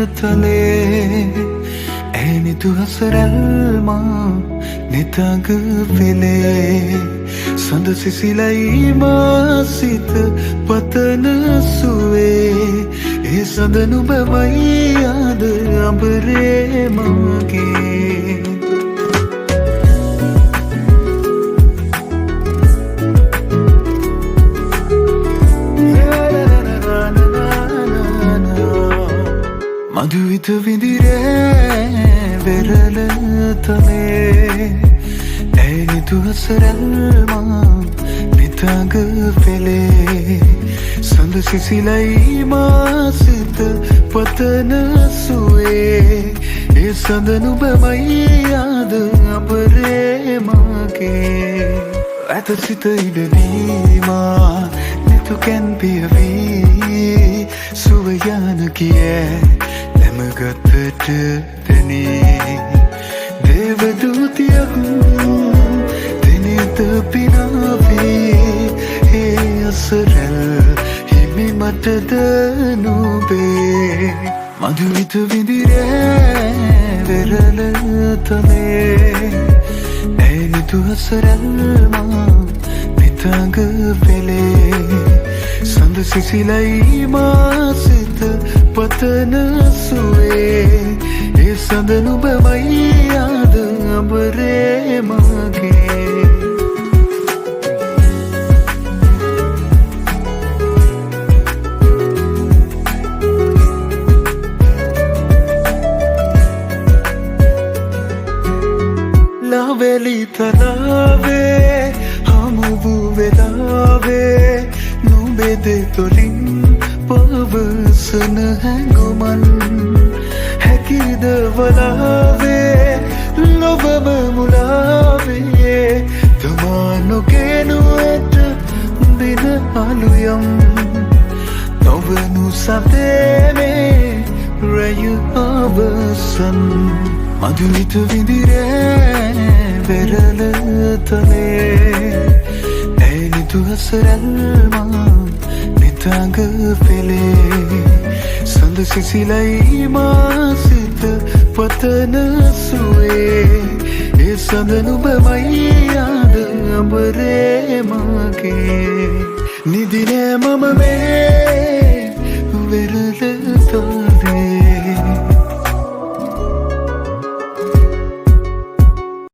tale eni tu hasaralma nitag vele sand sisilai masit patana suwe e sand nubamai yaad ambare mage මధుවිත විඳිරේ වෙරළ තලේ ඇයි තුහසරල්මා නිතග පෙළේ සඳ සිසිලයි මාසිත පතන සුවේ ඒ සඳ නුබමයි යාද අපරේ මගේ ඇත සිත ඉඩවීමා නිතු කැන් පියවී සුවයන කියේ ගතට තැනේ දේවදූතියක් දෙනෙත පිනාවේ ඒ අසරල් හිමි මටද නොබේ මధుවිත විඳිරේ වෙරළ තලේ ඇයි තුහසරල්මා නිතග වෙලේ සඳ සිසිලයි මාසිත පතන සුවේ ඒ සඳ නුබමයි යාද අඹරේ මගේ ලාවැලි තලාවේ හමුවූ වෙලාවේ නුඹේ තොලින් පවසන හැඟුමන් හැකිද වලාවේ ලොවම මුලාවේ තමා නොගෙනුවට දින අලුයම් නොවනු සතේනේ රැය අවසන් මధుවිත විඳිරේ වෙරළ තලේ ඇයි තුහසරල්මා නිතග පෙළේ සඳ සිසිලයි මාසිත පතන සුවේ ඒ සඳ නුබමයි යාද අඹරේ මගේ නිදිනෑ මම මේ වෙරළ